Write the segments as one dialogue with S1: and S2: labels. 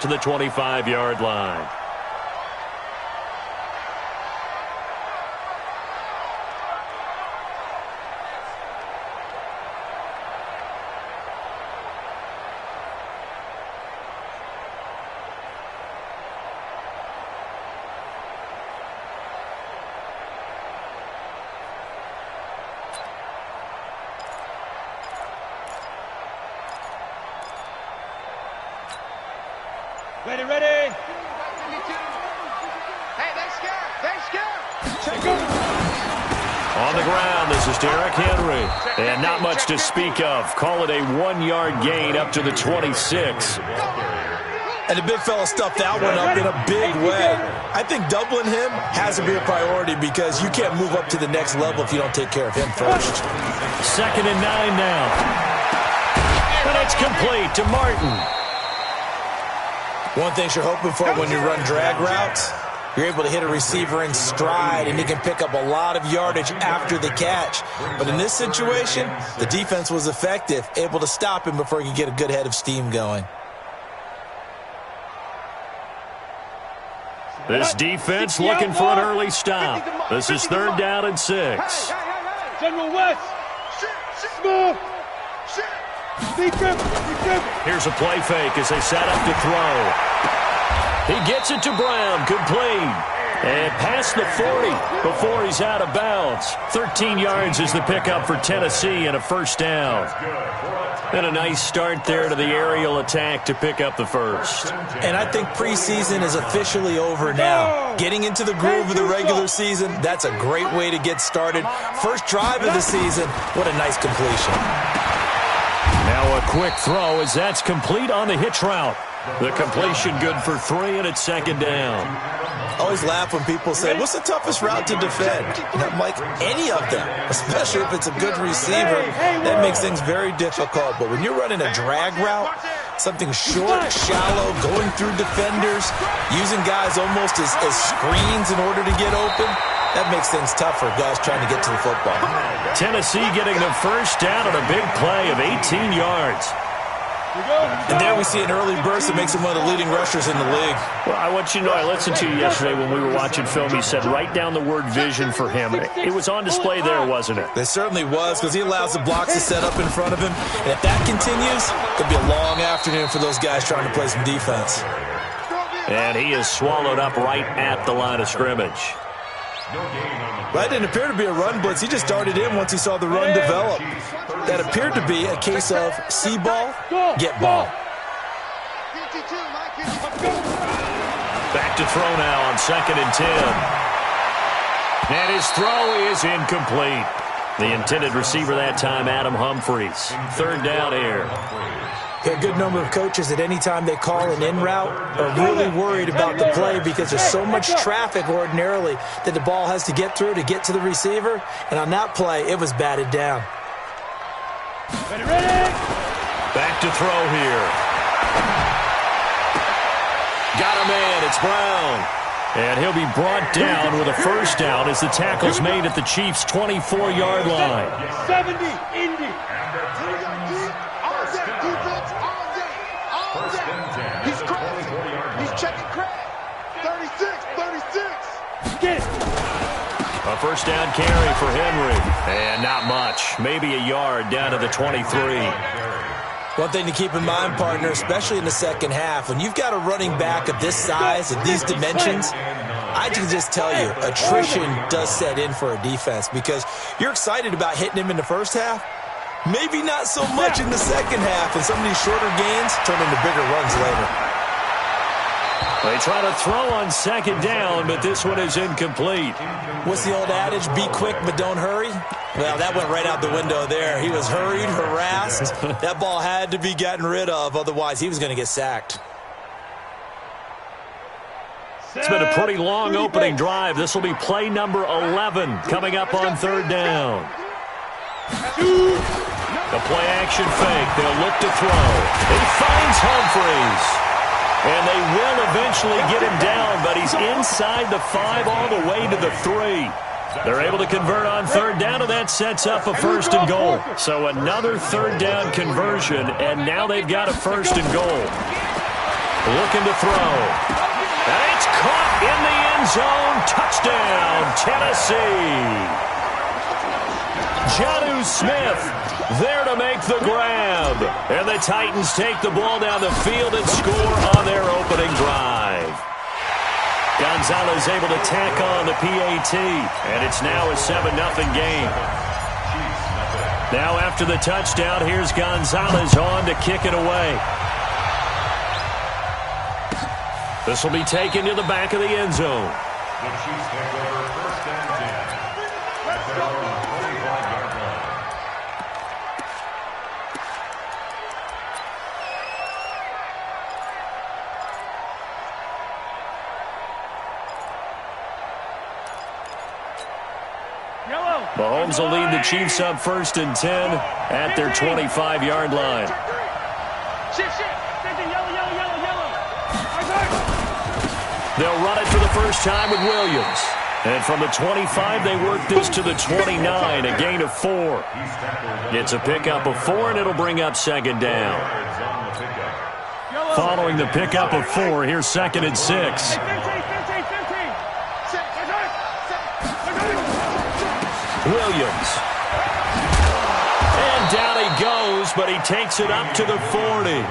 S1: to the 25-yard line.
S2: Ready, ready. Hey, they scared. They scared. Check them.
S1: On the ground, this is Derrick Henry. And not much to speak of. Call it a 1-yard gain up to the 26.
S3: And the big fella stuffed that one up in a big way. I think doubling him has to be a priority because you can't move up to the next level if you don't take care of him first.
S1: 2nd and 9 now. And it's complete to Martin.
S3: One thing you're hoping for when you run drag routes, you're able to hit a receiver in stride, and he can pick up a lot of yardage after the catch. But in this situation, the defense was effective, able to stop him before he could get a good head of steam going.
S1: This defense looking for an early stop. This is 3rd down and 6.
S2: General West. Small.
S1: Here's a play fake as they set up to throw. He gets it to Brown, complete. And past the 40 before he's out of bounds. 13 yards is the pickup for Tennessee and a 1st down. And a nice start there to the aerial attack to pick up the 1st.
S3: And I think preseason is officially over now. Getting into the groove of the regular season, that's a great way to get started. First drive of the season, what a nice completion.
S1: Now a quick throw as that's complete on the hitch route. The completion good for 3, and it's 2nd down.
S3: I always laugh when people say, what's the toughest route to defend? And I'm like, any of them, especially if it's a good receiver. That makes things very difficult. But when you're running a drag route, something short, shallow, going through defenders, using guys almost as screens in order to get open, that makes things tough for guys trying to get to the football.
S1: Tennessee getting the 1st down on a big play of 18 yards.
S3: And there we see an early burst that makes him one of the leading rushers in the league.
S1: Well, I want you to know, I listened to you yesterday when we were watching film. He said write down the word vision for him. It was on display there, wasn't it?
S3: It certainly was, because he allows the blocks to set up in front of him. And if that continues, it could be a long afternoon for those guys trying to play some defense.
S1: And he is swallowed up right at the line of scrimmage.
S3: That didn't appear to be a run blitz. He just darted in once he saw the run develop. That appeared to be a case of see ball, get ball.
S1: Back to throw now on 2nd and 10. And his throw is incomplete. The intended receiver that time, Adam Humphries. 3rd down here.
S3: A good number of coaches at any time they call an in route are really worried about the play because there's so much traffic ordinarily that the ball has to get through to get to the receiver. And on that play, it was batted down.
S2: Ready.
S1: Back to throw here. Got a man. It's Brown. And he'll be brought down with a 1st down as the tackle's made at the Chiefs' 24-yard line.
S2: 70, Indy. He's crazy. He's checking crack. 36. Get it.
S1: A 1st down carry for Henry. And not much. Maybe a yard down to the 23.
S3: One thing to keep in mind, partner, especially in the second half, when you've got a running back of this size, of these dimensions, I can just tell you, attrition does set in for a defense because you're excited about hitting him in the first half. Maybe not so much in the second half, and some of these shorter gains turn into bigger runs later.
S1: They try to throw on 2nd down, but this one is incomplete.
S3: What's the old adage? Be quick, but don't hurry? Well, that went right out the window there. He was hurried, harassed. That ball had to be gotten rid of, otherwise he was going to get sacked.
S1: It's been a pretty long opening drive. This will be play number 11 coming up on 3rd down. The play-action fake. They'll look to throw. He finds Humphries. And they will eventually get him down, but he's inside the 5 all the way to the 3. They're able to convert on 3rd down, and that sets up a 1st and goal. So another 3rd down conversion, and now they've got a 1st and goal. Looking to throw. And it's caught in the end zone. Touchdown, Tennessee. Jonnu Smith there to make the grab. And the Titans take the ball down the field and score on their opening drive. Gonzalez able to tack on the PAT. And it's now a 7-0 game. Now after the touchdown, here's Gonzalez on to kick it away. This will be taken to the back of the end zone.
S4: The Chiefs take over 1st and 10. At their own 45-yard line.
S1: Mahomes will lead the Chiefs up 1st and 10 at their 25-yard line. They'll run it for the first time with Williams. And from the 25, they work this to the 29, a gain of 4. It's a pickup of 4, and it'll bring up 2nd down. Following the pickup of 4, here's 2nd and 6. Williams. And down he goes, but he takes it up to the 40.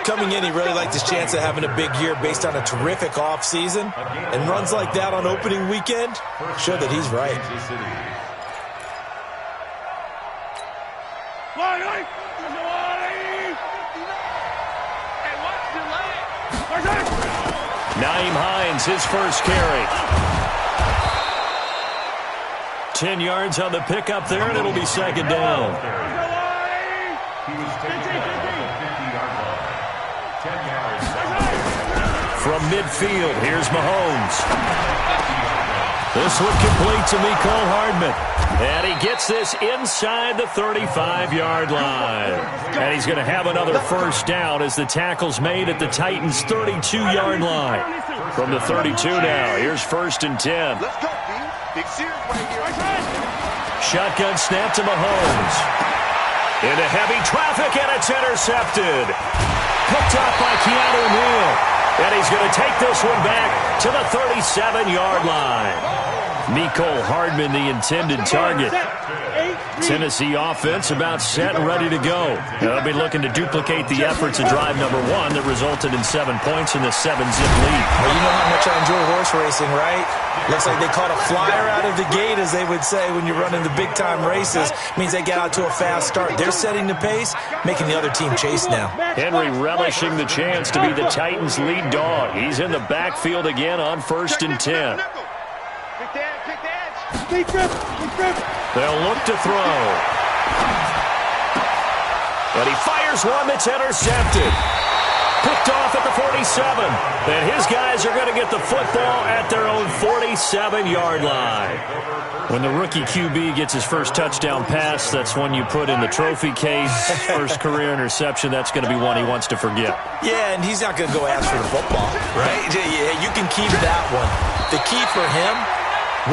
S3: Coming in, he really liked his chance of having a big year based on a terrific offseason. And runs like that on opening weekend show that he's right.
S1: Nyheim Hines, his first carry. 10 yards on the pickup there, and it'll be 2nd down. From midfield, here's Mahomes. This one complete to Mecole Hardman. And he gets this inside the 35-yard line. And he's going to have another first down as the tackle's made at the Titans' 32-yard line. From the 32 now, here's 1st and 10.
S2: Let's go, B. Big series right here.
S1: Shotgun snap to Mahomes. Into heavy traffic, and it's intercepted. Picked up by Keanu Neal. And he's going to take this one back to the 37-yard line. Mecole Hardman, the intended target. Tennessee offense about set and ready to go. They'll be looking to duplicate the efforts of drive number 1 that resulted in 7 points in the 7-zip lead.
S3: Well, you know how much I enjoy horse racing, right? Looks like they caught a flyer out of the gate, as they would say when you're running the big-time races. Means they get out to a fast start. They're setting the pace, making the other team chase now.
S1: Henry relishing the chance to be the Titans' lead dog. He's in the backfield again on 1st and 10. They'll look to throw. But he fires one that's intercepted. Picked off at the 47. And his guys are going to get the football at their own 47-yard line. When the rookie QB gets his first touchdown pass, that's one you put in the trophy case. First career interception, that's going to be one he wants to forget.
S3: Yeah, and he's not going to go ask for the football, right? Yeah, you can keep that one. The key for him,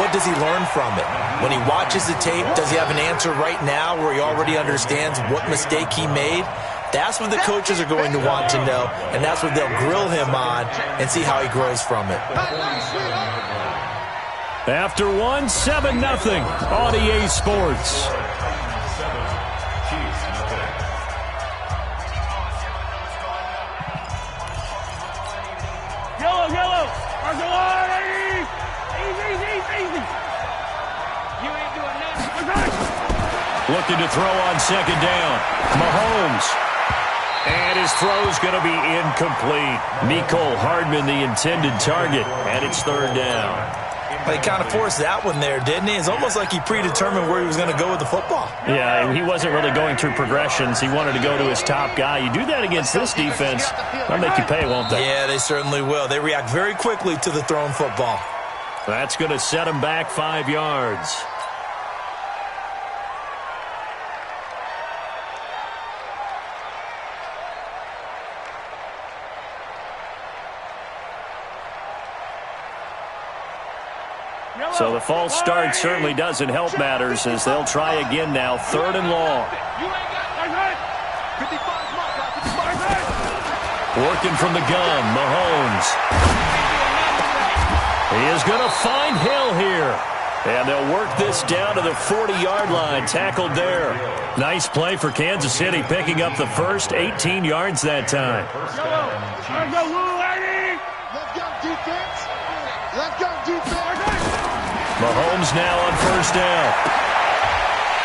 S3: what does he learn from it? When he watches the tape, does he have an answer right now where he already understands what mistake he made? That's what the coaches are going to want to know, and that's what they'll grill him on and see how he grows from it.
S1: After 7-0 on EA Sports.
S2: Yellow. Easy. You ain't doing nothing.
S1: Looking to throw on 2nd down. Mahomes. And his throw's going to be incomplete. Mecole Hardman, the intended target, and it's 3rd down.
S3: Well, he kind of forced that one there, didn't he? It's almost like he predetermined where he was going to go with the football.
S1: Yeah, he wasn't really going through progressions. He wanted to go to his top guy. You do that against this defense, they'll make you pay, won't they?
S3: Yeah, they certainly will. They react very quickly to the thrown football.
S1: That's going to set him back 5 yards. So the false start certainly doesn't help matters as they'll try again now, 3rd and long. Working from the gun, Mahomes. He is going to find Hill here. And they'll work this down to the 40-yard line, tackled there. Nice play for Kansas City, picking up the first 18 yards that time.
S2: Let's go, defense. Let's go, defense.
S1: Mahomes now on first down.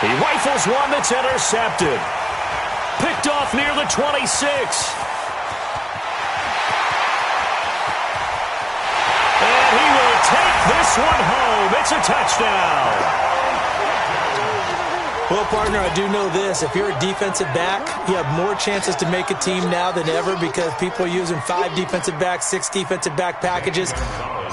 S1: He rifles one that's intercepted. Picked off near the 26. And he will take this one home. It's a touchdown.
S3: Well, partner, I do know this. If you're a defensive back, you have more chances to make a team now than ever because people are using 5 defensive backs, 6 defensive back packages.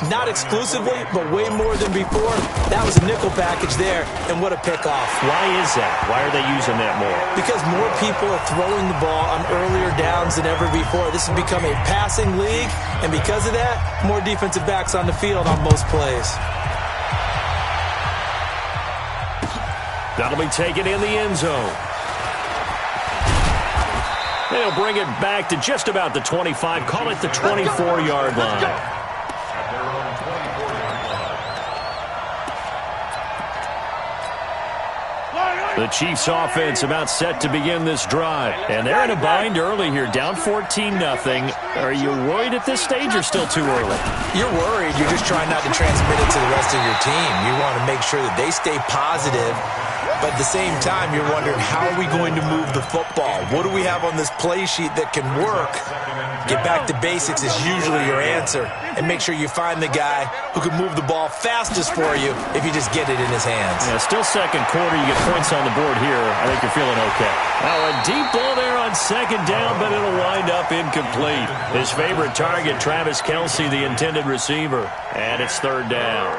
S3: Not exclusively, but way more than before. That was a nickel package there, and what a pickoff.
S1: Why is that? Why are they using that more?
S3: Because more people are throwing the ball on earlier downs than ever before. This has become a passing league, and because of that, more defensive backs on the field on most plays.
S1: That'll be taken in the end zone. They'll bring it back to just about the 25. Call it the 24-yard line. The Chiefs offense about set to begin this drive. And they're in a bind early here, down 14-0. Are you worried at this stage or still too early?
S3: You're worried. You're just trying not to transmit it to the rest of your team. You want to make sure that they stay positive. But at the same time, you're wondering, how are we going to move the football? What do we have on this play sheet that can work? Get back to basics is usually your answer. And make sure you find the guy who can move the ball fastest for you if you just get it in his hands.
S1: Yeah, still second quarter. You get points on the board here. I think you're feeling okay. Now a deep ball there on second down, but it'll wind up incomplete. His favorite target, Travis Kelce, the intended receiver. And it's third down.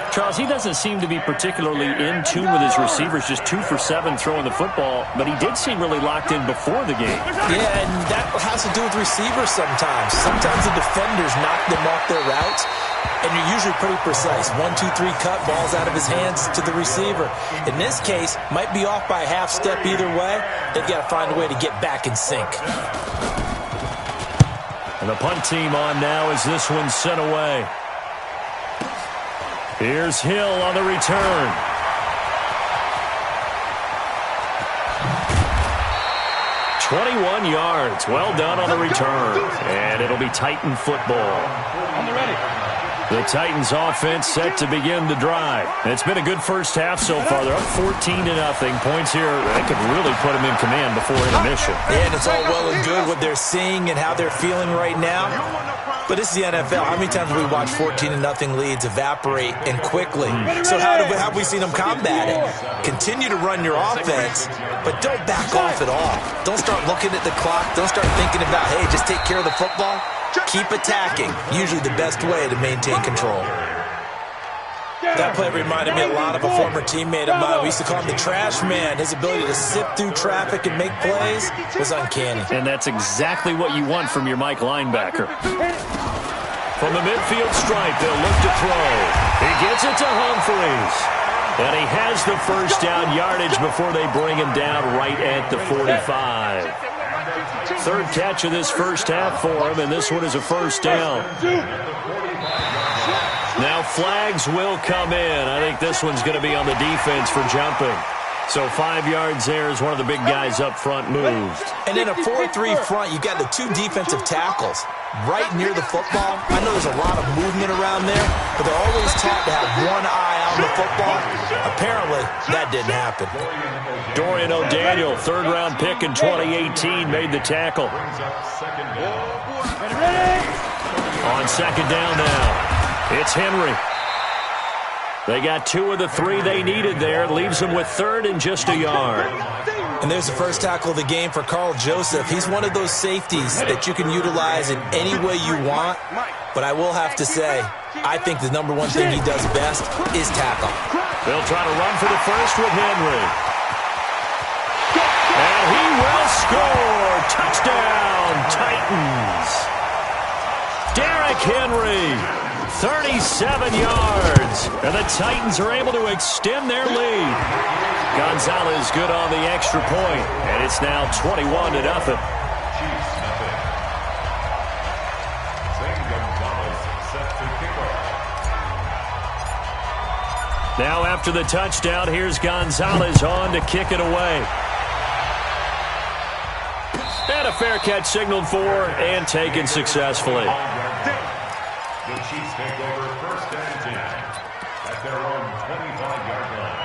S1: Charles, he doesn't seem to be particularly in tune with his receivers, just 2 for 7 throwing the football, but he did seem really locked in before the game.
S3: Yeah, and that has to do with receivers sometimes. Sometimes the defenders knock them off their routes, and you're usually pretty precise. 1, 2, 3 cut, balls out of his hands to the receiver. In this case, might be off by a half step either way. They've got to find a way to get back in sync.
S1: And the punt team on now as this one's sent away. Here's Hill on the return. "21 yards. Well done on the return. And it'll be Titan football. The Titans offense set to begin the drive. It's been a good first half so far. They're up 14-0. Points here that could really put them in command before intermission.
S3: Yeah, and it's all well and good what they're seeing and how they're feeling right now. But this is the NFL. How many times have we watched 14-0 leads evaporate and quickly? So how have we seen them combat it? Continue to run your offense, but don't back off at all. Don't start looking at the clock. Don't start thinking about, hey, just take care of the football. Keep attacking. Usually the best way to maintain control. That play reminded me a lot of a former teammate of mine. We used to call him the trash man. His ability to sift through traffic and make plays was uncanny.
S1: And that's exactly what you want from your Mike linebacker. From the midfield stripe, they'll look to throw. He gets it to Humphries. And he has the first down yardage before they bring him down right at the 45. Third catch of this first half for him, and this one is a first down. Now flags will come in. I think this one's going to be on the defense for jumping. So 5 yards there as one of the big guys up front moved.
S3: And in a 4-3 front, you've got the 2 defensive tackles right near the football. I know there's a lot of movement around there, but they're always taught to have one eye on the football. Apparently, that didn't happen.
S1: Dorian O'Daniel, third-round pick in 2018, made the tackle. On second down now. It's Henry. They got 2 of the 3 they needed there. Leaves them with third and just a yard.
S3: And there's the first tackle of the game for Carl Joseph. He's one of those safeties that you can utilize in any way you want. But I will have to say, I think the number one thing he does best is tackle.
S1: They'll try to run for the first with Henry. And he will score. Touchdown, Titans. Derrick Henry. 37 yards, and the Titans are able to extend their lead. Gonzalez good on the extra point, and it's now 21-0. Now after the touchdown, here's Gonzalez on to kick it away. And a fair catch signaled for and taken successfully.
S4: The Chiefs take over 1st and 10 at their own 25-yard line.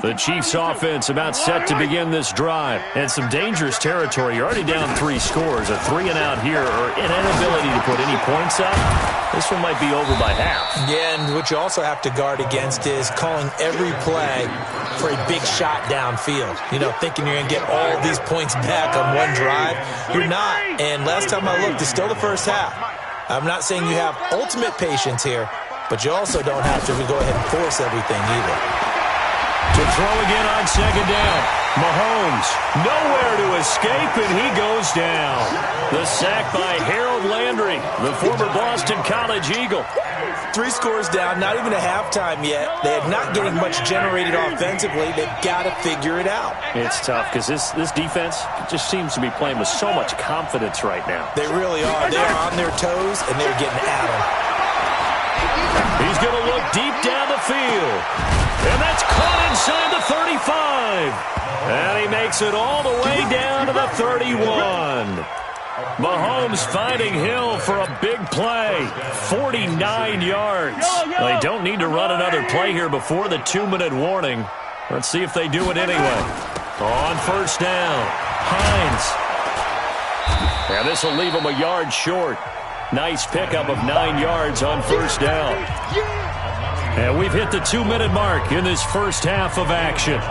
S1: The Chiefs offense about set to begin this drive. And some dangerous territory. You're already down 3 scores. A 3-and-out here or an inability to put any points up. This one might be over by half.
S3: Yeah, and what you also have to guard against is calling every play for a big shot downfield. You know, thinking you're going to get all these points back on one drive. You're not. And last time I looked, it's still the first half. I'm not saying you have ultimate patience here, but you also don't have to go ahead and force everything either.
S1: To throw again on 2nd down. Mahomes, nowhere to escape, and he goes down. The sack by Harold Landry, the former Boston College Eagle.
S3: 3 scores down, not even a halftime yet. They are not getting much generated offensively. They've got to figure it out.
S1: It's tough because this defense just seems to be playing with so much confidence right now.
S3: They really are. They are on their toes, and they're getting at them.
S1: He's going to look deep down the field. And that's caught inside the 35. And he makes it all the way down to the 31. Mahomes finding Hill for a big play. 49 yards. They don't need to run another play here before the 2-minute warning. Let's see if they do it anyway. On 1st down, Hines. And this will leave him a yard short. Nice pickup of 9 yards on 1st down. And we've hit the 2-minute mark in this first half of action.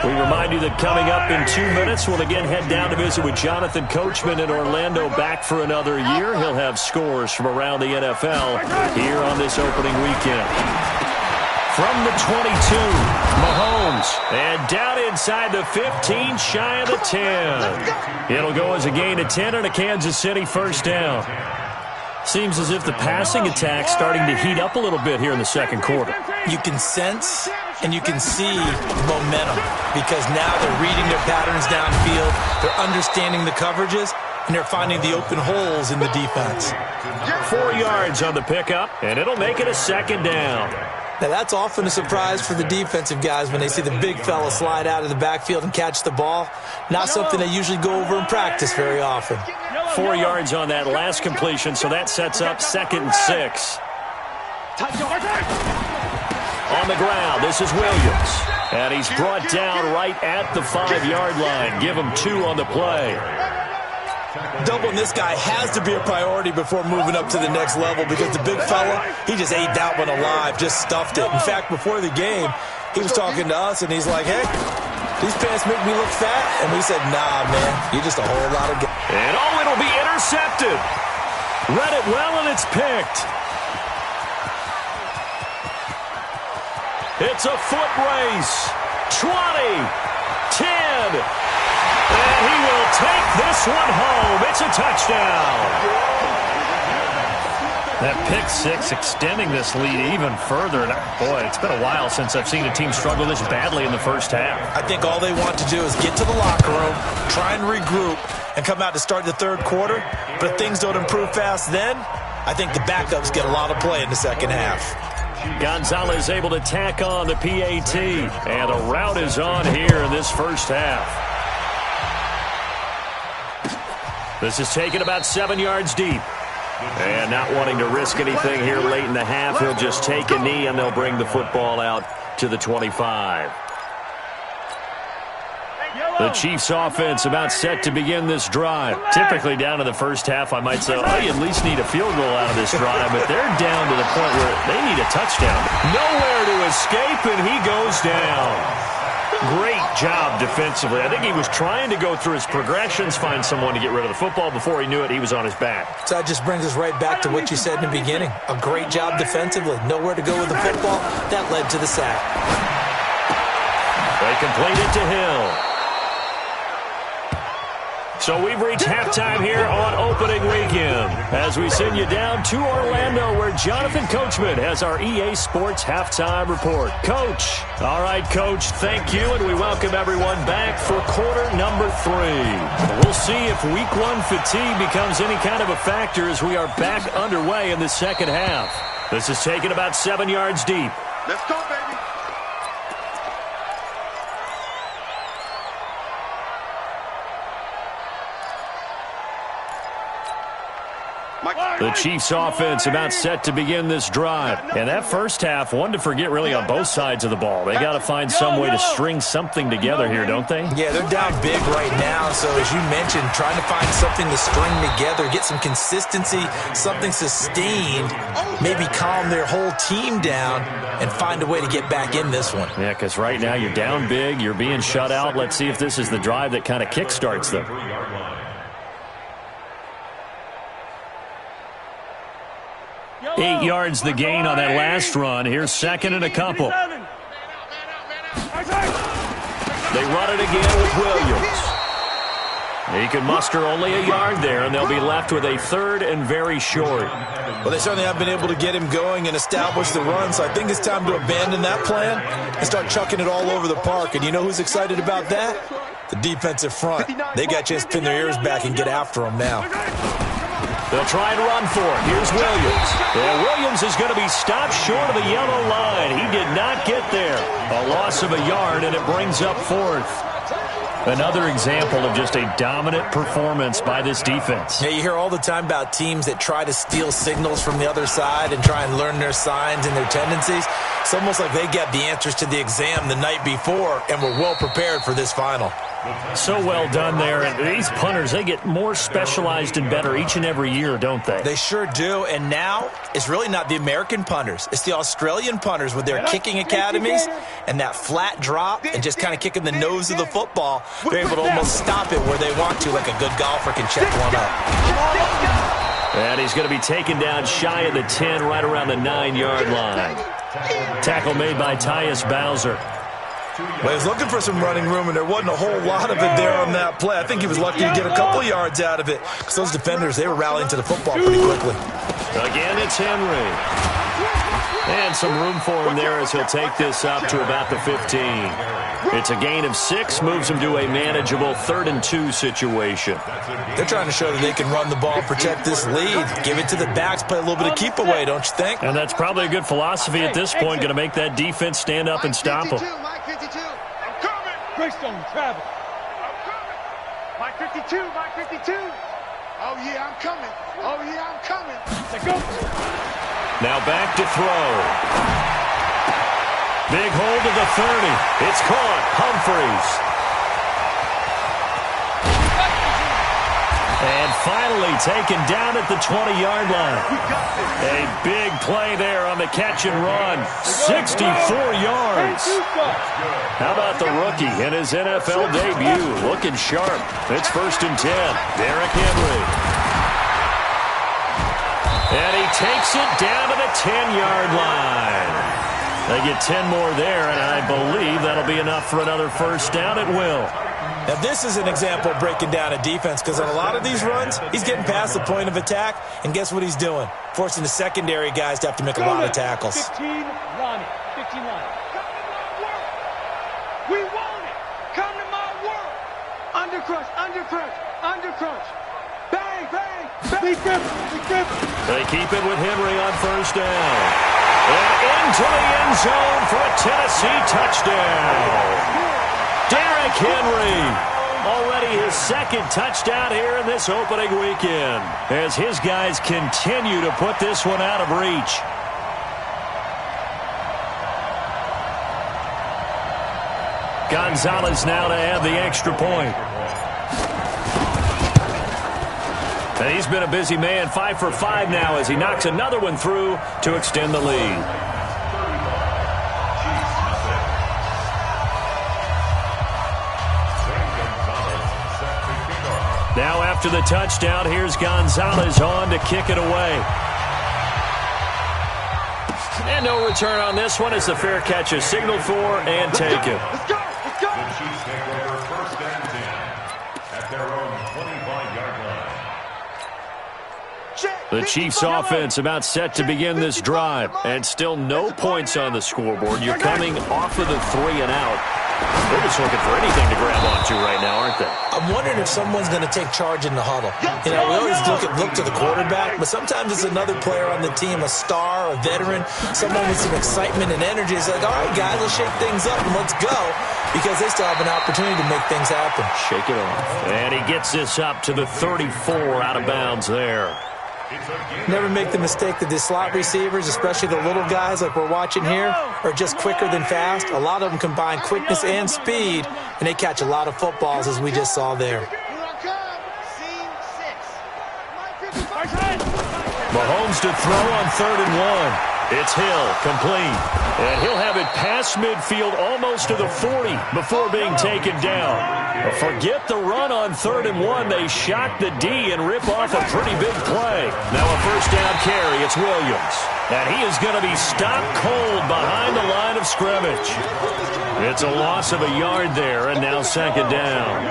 S1: We remind you that coming up in 2 minutes, we'll again head down to visit with Jonathan Coachman in Orlando, back for another year. He'll have scores from around the NFL here on this opening weekend. From the 22, Mahomes, and down inside the 15, shy of the 10. It'll go as a gain of 10 and a Kansas City 1st down. Seems as if the passing attack's starting to heat up a little bit here in the 2nd quarter.
S3: You can sense and you can see momentum because now they're reading their patterns downfield, they're understanding the coverages, and they're finding the open holes in the defense.
S1: 4 yards on the pickup, and it'll make it a 2nd down.
S3: Now, that's often a surprise for the defensive guys when they see the big fella slide out of the backfield and catch the ball. Not something they usually go over in practice very often.
S1: 4 yards on that last completion, so that sets up 2nd and 6. On the ground, this is Williams. And he's brought down right at the 5-yard line. Give him 2 on the play.
S3: Doubling this guy has to be a priority before moving up to the next level because the big fella, he just ate that one alive, just stuffed it. In fact, before the game, he was talking to us, and he's like, hey, these pants make me look fat. And we said, nah, man, you're just a whole lot of...
S1: And it'll be intercepted. Read it well, and it's picked. It's a foot race. 20, 10, and he will take this one home. It's a touchdown. That pick 6 extending this lead even further. And boy, it's been a while since I've seen a team struggle this badly in the first half.
S3: I think all they want to do is get to the locker room, try and regroup, and come out to start the 3rd quarter. But if things don't improve fast then, I think the backups get a lot of play in the 2nd half.
S1: Gonzalez able to tack on the PAT. And a route is on here in this first half. This is taken about 7 yards deep. And not wanting to risk anything here late in the half, he'll just take a knee and they'll bring the football out to the 25. The Chiefs offense about set to begin this drive. Typically down to the first half, I might say, oh, you at least need a field goal out of this drive, but they're down to the point where they need a touchdown. Nowhere to escape, and he goes down. Great job defensively. I think he was trying to go through his progressions, find someone to get rid of the football. Before he knew it, he was on his back.
S3: So that just brings us right back to what you said in the beginning. A great job defensively. Nowhere to go with the football. That led to the sack.
S1: They complete it to Hill. So we've reached halftime here on opening weekend as we send you down to Orlando where Jonathan Coachman has our EA Sports halftime report. Coach. All right, Coach, thank you, and we welcome everyone back for quarter number 3. We'll see if week one fatigue becomes any kind of a factor as we are back underway in the second half. This is taken about 7 yards deep.
S2: Let's go, baby.
S1: The Chiefs offense about set to begin this drive. And that first half, one to forget really on both sides of the ball. They got to find some way to string something together here, don't they?
S3: Yeah, they're down big right now. So as you mentioned, trying to find something to string together, get some consistency, something sustained, maybe calm their whole team down and find a way to get back in this one.
S1: Yeah, because right now you're down big, you're being shut out. Let's see if this is the drive that kind of kickstarts them. 8 yards the gain on that last run. Here's second and a couple. They run it again with Williams. He can muster only a yard there, and they'll be left with a third and very short.
S3: Well, they certainly have been able to get him going and establish the run, so I think it's time to abandon that plan and start chucking it all over the park. And you know who's excited about that? The defensive front. They got a chance to pin their ears back and get after him now.
S1: They'll try and run for it. Here's Williams. And Williams is going to be stopped short of the yellow line. He did not get there. A loss of a yard, and it brings up fourth. Another example of just a dominant performance by this defense.
S3: Yeah, you hear all the time about teams that try to steal signals from the other side and try and learn their signs and their tendencies. It's almost like they got the answers to the exam the night before and were well prepared for this final.
S1: So well done there. And these punters, they get more specialized and better each and every year, don't they?
S3: They sure do. And now it's really not the American punters. It's the Australian punters with their kicking academies and that flat drop and just kind of kicking the nose of the football. They're able to almost stop it where they want to, like a good golfer can check one up.
S1: And he's going to be taken down shy of the 10, right around the 9-yard line. Tackle made by Tyus Bowser.
S3: Well, he was looking for some running room, and there wasn't a whole lot of it there on that play. I think he was lucky to get a couple yards out of it because those defenders, they were rallying to the football pretty quickly.
S1: Again, it's Henry. And some room for him there as he'll take this up to about the 15. It's a gain of 6, moves him to a manageable 3rd and 2 situation.
S3: They're trying to show that they can run the ball, protect this lead, give it to the backs, play a little bit of keep away, don't you think?
S1: And that's probably a good philosophy at this point, going to make that defense stand up and stop them.
S2: Greystone, travel. I'm coming. Mike 52, Mike 52. Oh, yeah, I'm coming. Oh, yeah, I'm coming. Let's go.
S1: Now back to throw. Big hold of the 30. It's caught. Humphreys. And finally taken down at the 20-yard line. A big play there on the catch and run. 64 yards. How about the rookie in his NFL debut? Looking sharp. It's 1st and 10. Derrick Henry. And he takes it down to the 10-yard line. They get 10 more there, and I believe that'll be enough for another first down. It will.
S3: Now, this is an example of breaking down a defense because on a lot of these runs, he's getting past the point of attack, and guess what he's doing? Forcing the secondary guys to have to make a lot of tackles.
S2: 15, Ronnie. 15 line. We want it. Come to my world. Under crunch, under crunch, under crunch. Bang, bang, bang. We grip it.
S1: They keep it with Henry on first down. And into the end zone for a Tennessee touchdown. Derrick Henry, already his 2nd touchdown here in this opening weekend, as his guys continue to put this one out of reach. Gonzalez now to add the extra point. And he's been a busy man, 5 for 5 now as he knocks another one through to extend the lead. Now after the touchdown, here's Gonzalez on to kick it away. And no return on this one as the fair catch is signaled for and taken.
S2: Let's go. Let's go.
S4: The Chiefs take over 1st and 10 at their own 25-yard line.
S1: The Chiefs offense about set to begin this drive, and still no points on the scoreboard. You're coming off of the 3 and out. They're just looking for anything to grab onto right now, aren't they?
S3: I'm wondering if someone's going to take charge in the huddle. You know, we always look to the quarterback, but sometimes it's another player on the team, a star, a veteran, someone with some excitement and energy. It's like, all right, guys, let's shake things up and let's go, because they still have an opportunity to make things happen.
S1: Shake it off. And he gets this up to the 34 out of bounds there.
S3: Never make the mistake that the slot receivers, especially the little guys like we're watching here, are just quicker than fast. A lot of them combine quickness and speed, and they catch a lot of footballs, as we just saw there.
S1: Mahomes to throw on 3rd and 1. It's Hill, complete. And he'll have it past midfield almost to the 40 before being taken down. Forget the run on 3rd and 1. They shock the D and rip off a pretty big play. Now a first down carry. It's Williams. And he is going to be stopped cold behind the line of scrimmage. It's a loss of a yard there, and now 2nd down.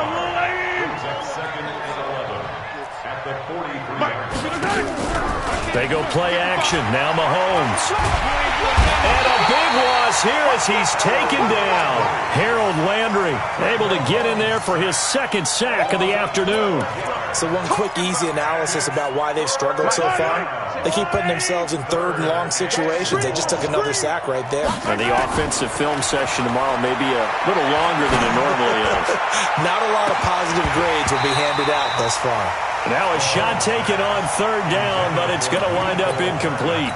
S1: They go play action. Now Mahomes. And a big loss here as he's taken down. Harold Landry able to get in there for his 2nd sack of the afternoon.
S3: So one quick, easy analysis about why they've struggled so far. They keep putting themselves in 3rd and long situations. They just took another sack right there.
S1: And the offensive film session tomorrow may be a little longer than it normally is.
S3: Not a lot of positive grades will be handed out thus far.
S1: Now a shot taken on 3rd down, but it's going to wind up incomplete.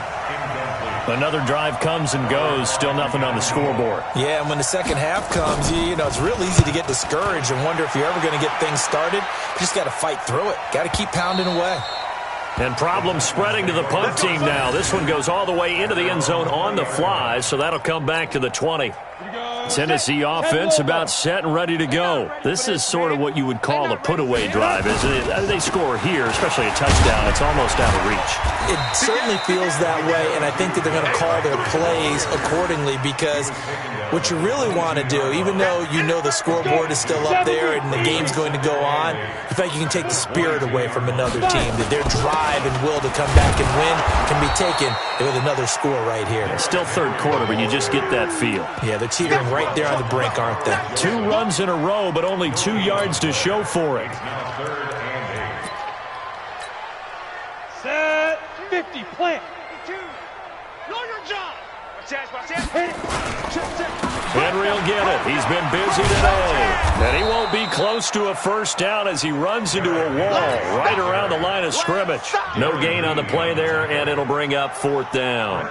S1: Another drive comes and goes, still nothing on the scoreboard.
S3: Yeah, and when the second half comes, you know, it's real easy to get discouraged and wonder if you're ever going to get things started. You just got to fight through it. Got to keep pounding away.
S1: And problems spreading to the punt team now. This one goes all the way into the end zone on the fly, so that'll come back to the 20. Tennessee offense about set and ready to go. This is sort of what you would call a put-away drive, isn't it? They score here, especially a touchdown. It's almost out of reach.
S3: It certainly feels that way, and I think that they're going to call their plays accordingly, because what you really want to do, even though you know the scoreboard is still up there and the game's going to go on, in fact, you can take the spirit away from another team, that their drive and will to come back and win can be taken with another score right here.
S1: It's still 3rd quarter, but you just get that feel.
S3: Yeah, they're teetering right there on the brink, aren't they?
S1: 2 runs in a row, but only 2 yards to show for it.
S2: Set 50, plant. 52. Know your job. Watch that. Hit it.
S1: Henry will get it. He's been busy today. And he won't be close to a first down as he runs into a wall right around the line of scrimmage. No gain on the play there, and it'll bring up 4th down.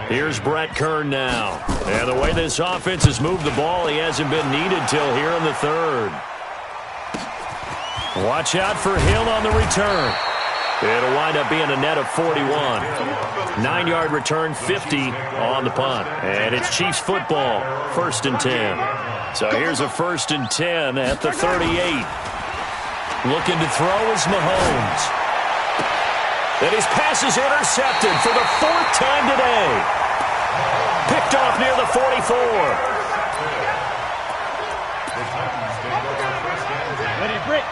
S1: Here's Brett Kern now. And the way this offense has moved the ball, he hasn't been needed till here in the 3rd. Watch out for Hill on the return. It'll wind up being a net of 41. 9-yard return, 50 on the punt. And it's Chiefs football, 1st and 10. So here's a 1st and 10 at the 38. Looking to throw is Mahomes. And his pass is intercepted for the 4th time today. Picked off near the 44.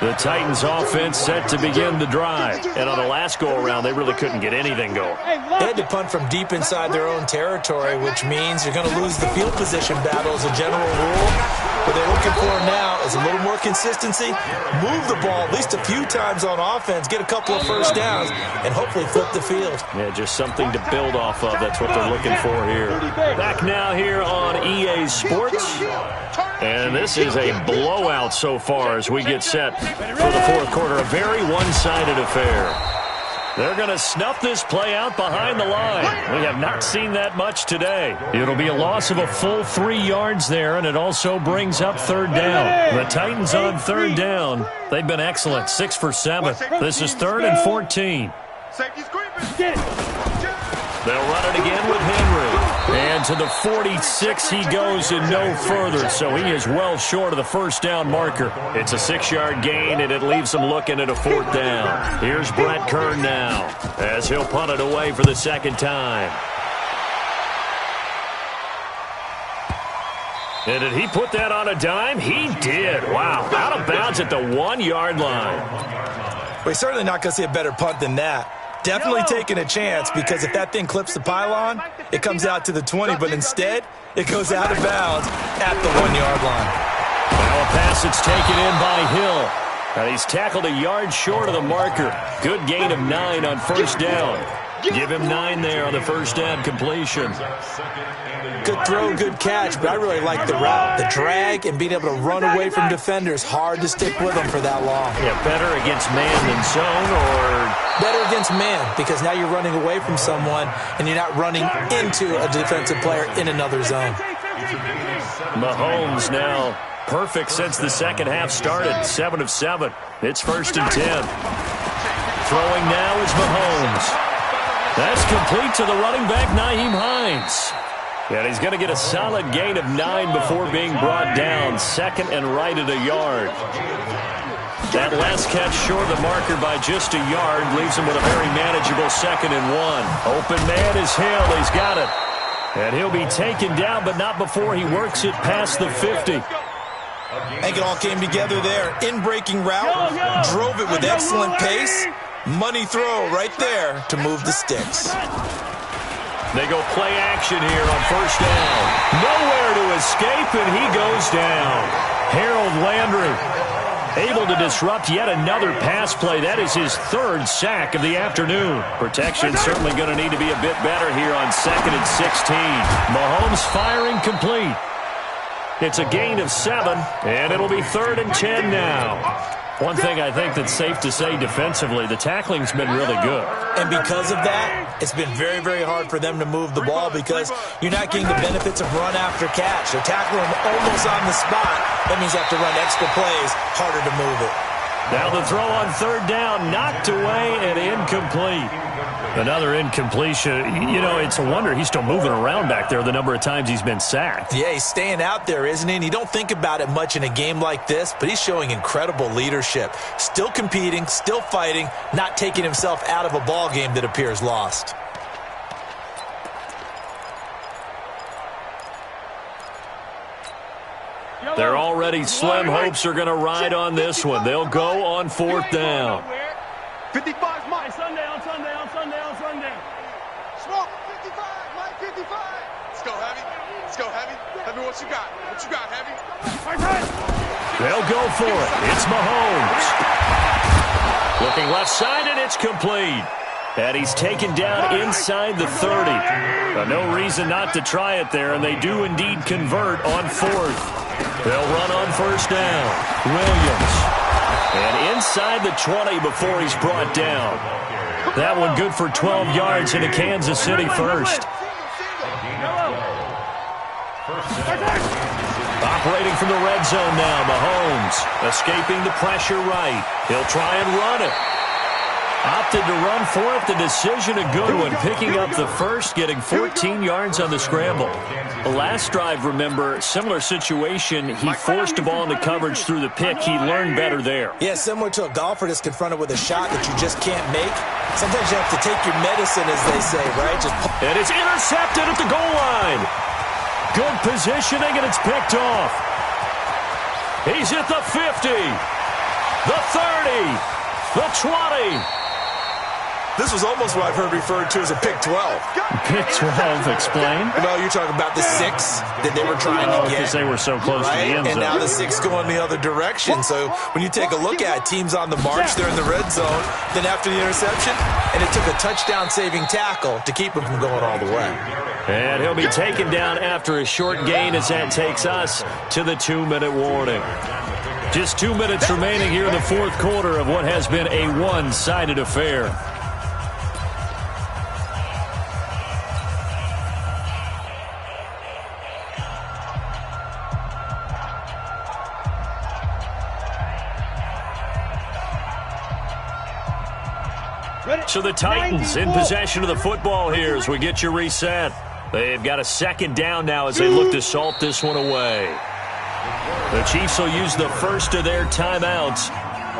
S1: The Titans offense set to begin the drive. And on the last go-around, they really couldn't get anything going.
S3: They had to punt from deep inside their own territory, which means you're going to lose the field position battle as a general rule. What they're looking for now is a little more consistency, move the ball at least a few times on offense, get a couple of first downs, and hopefully flip the field.
S1: Yeah, just something to build off of. That's what they're looking for here. Back now here on EA Sports. And this is a blowout so far as we get set for the 4th quarter. A very one-sided affair. They're going to snuff this play out behind the line. We have not seen that much today. It'll be a loss of a full 3 yards there, and it also brings up 3rd down. The Titans on 3rd down. They've been excellent, 6 for 7. This is 3rd and 14. They'll run it again with Henry. And to the 46 he goes and no further, so he is well short of the first down marker. It's a 6-yard gain, and it leaves him looking at a 4th down. Here's Brett Kern now as he'll punt it away for the 2nd time. And did he put that on a dime? He did. Wow. Out of bounds at the 1-yard line.
S3: We're certainly not going to see a better punt than that. Definitely taking a chance, because if that thing clips the pylon, it comes out to the 20, but instead, It goes out of bounds at the 1-yard line.
S1: Now a pass that's taken in by Hill. And he's tackled a yard short of the marker. Good gain of 9 on first down. Give him 9 there on the first down completion.
S3: Good throw, good catch, but I really like the route. The drag and being able to run away from defenders, hard to stick with them for that long.
S1: Yeah, better against man than zone, or
S3: better against man, because now you're running away from someone and you're not running into a defensive player in another zone.
S1: Mahomes now perfect since the second half started. 7 of 7. It's 1st and 10. Throwing now is Mahomes. That's complete to the running back, Nyheim Hines. And he's going to get a solid gain of 9 before being brought down. 2nd and right at a yard. That last catch short of the marker by just a yard leaves him with a very manageable 2nd and 1. Open man is Hill. He's got it. And he'll be taken down, but not before he works it past the 50.
S3: I think it all came together there. In-breaking route, drove it with excellent pace. Money throw right there to move the sticks.
S1: They go play action here on first down. Nowhere to escape, and he goes down. Harold Landry able to disrupt yet another pass play. That is his 3rd sack of the afternoon. Protection certainly going to need to be a bit better here on 2nd and 16. Mahomes firing complete. It's a gain of 7, and it'll be 3rd and 10 now. One thing I think that's safe to say defensively, the tackling's been really good.
S3: And because of that, it's been very, very hard for them to move the ball because you're not getting the benefits of run after catch. They're tackling almost on the spot. That means you have to run extra plays, harder to move it.
S1: Now the throw on 3rd down, knocked away and incomplete. Another incompletion. You know, it's a wonder he's still moving around back there the number of times he's been sacked.
S3: Yeah, he's staying out there, isn't he? And you don't think about it much in a game like this, but he's showing incredible leadership. Still competing, still fighting, not taking himself out of a ball game that appears lost.
S1: They're already slim hopes are going to ride on this one. They'll go on 4th down.
S2: 55's mine. Sunday. Smoke, 55, Mike, 55. Let's go, Heavy. Heavy, what you got? Heavy?
S1: They'll go for it. It's Mahomes. Looking left side, and it's complete. And he's taken down inside the 30. No reason not to try it there, and they do indeed convert on 4th. They'll run on first down. Williams. And inside the 20 before he's brought down. That one good for 12 yards into Kansas City first. Operating from the red zone now, Mahomes. Escaping the pressure right. He'll try and run it. Opted to run for it. The decision a good one. Picking up the first, getting 14 yards on the scramble. The last drive, remember, similar situation. He forced the ball into coverage through the pick. He learned better there.
S3: Yeah, similar to a golfer that's confronted with a shot that you just can't make. Sometimes you have to take your medicine, as they say, right?
S1: And it's intercepted at the goal line. Good positioning, and it's picked off. He's at the 50, the 30, the 20.
S3: This was almost what I've heard referred to as a pick 12.
S1: Pick 12, explain?
S3: No, you're talking about the 6 that they were trying to get.
S1: Because they were so close to the end zone.
S3: And now the 6 going the other direction. So when you take a look at teams on the march, they're in the red zone. Then after the interception, and it took a touchdown-saving tackle to keep him from going all the way.
S1: And he'll be taken down after a short gain as that takes us to the 2-minute warning. Just 2 minutes remaining here in the 4th quarter of what has been a one-sided affair. So the Titans in possession of the football here as we get you reset. They've got a 2nd down now as they look to salt this one away. The Chiefs will use the first of their timeouts.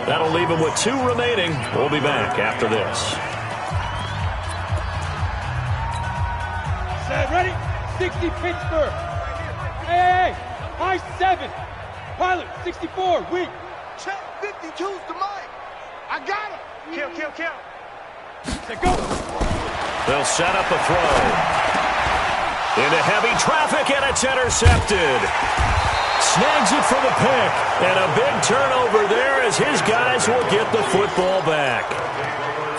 S1: That'll leave them with 2 remaining. We'll be back after this.
S2: Set, ready? 60 Pittsburgh. Hey, high 7. Pilot, 64, weak. Check, 52's the mic. I got him. Kill. Set, go.
S1: They'll set up a throw. Into heavy traffic, and it's intercepted. Snags it for the pick, and a big turnover there as his guys will get the football back.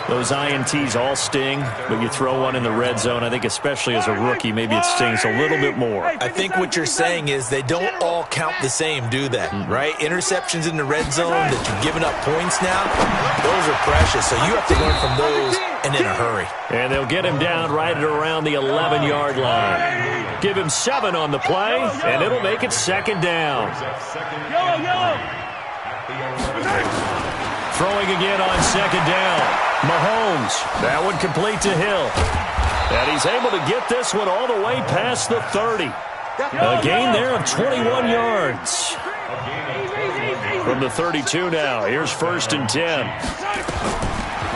S1: Those INTs all sting, but you throw one in the red zone, I think especially as a rookie, maybe it stings a little bit more.
S3: I think what you're saying is they don't all count the same, do they? Right? Interceptions in the red zone that you're giving up points now, those are precious, so you have to learn from those and in a hurry.
S1: And they'll get him down right at around the 11-yard line. Give him 7 on the play, and it'll make it second down. Throwing again on second down. Mahomes, that one complete to Hill. And he's able to get this one all the way past the 30. A gain there of 21 yards. From the 32 now, here's 1st and 10.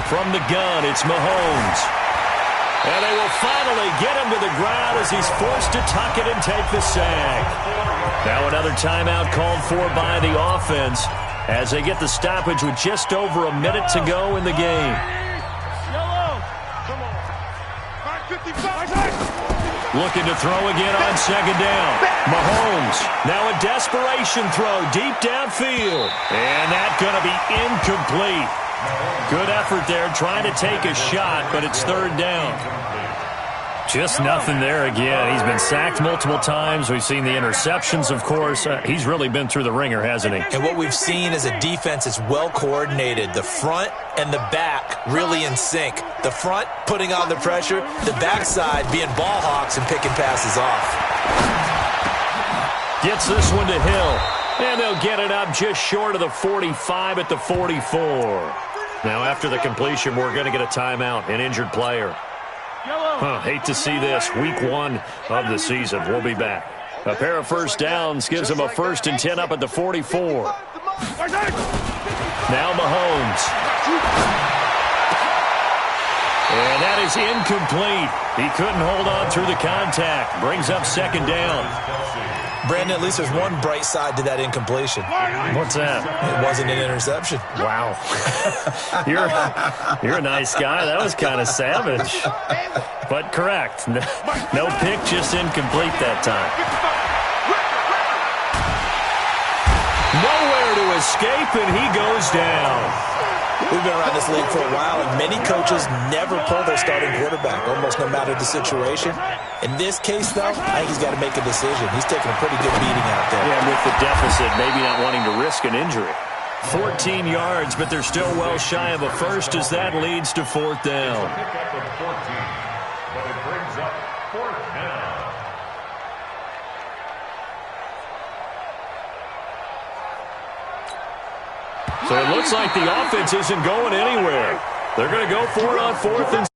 S1: From the gun, it's Mahomes. And they will finally get him to the ground as he's forced to tuck it and take the sack. Now another timeout called for by the offense as they get the stoppage with just over a minute to go in the game. Looking to throw again on second down. Mahomes, now a desperation throw deep downfield. And that's going to be incomplete. Good effort there trying to take a shot, but it's 3rd down. Just nothing there again. He's been sacked multiple times. We've seen the interceptions, of course. He's really been through the ringer, hasn't he?
S3: And what we've seen is a defense that's well coordinated. The front and the back really in sync. The front putting on the pressure, the backside being ball hawks and picking passes off.
S1: Gets this one to Hill. And they'll get it up just short of the 45 at the 44. Now after the completion, we're going to get a timeout, an injured player. Hate to see this. Week 1 of the season. We'll be back. A pair of first downs gives him a 1st and 10 up at the 44. Now Mahomes. And that is incomplete. He couldn't hold on through the contact. Brings up 2nd down.
S3: Brandon, at least there's one bright side to that incompletion.
S1: What's that?
S3: It wasn't an interception.
S1: Wow. You're a nice guy. That was kind of savage. But correct. No pick, just incomplete that time. Nowhere to escape, and he goes down.
S3: We've been around this league for a while, and many coaches never pull their starting quarterback, almost no matter the situation. In this case, though, I think he's got to make a decision. He's taking a pretty good beating out there.
S1: Yeah, with the deficit, maybe not wanting to risk an injury. 14 yards, but they're still well shy of a first as that leads to 4th down. So it looks like the offense isn't going anywhere. They're going to go for it on 4th and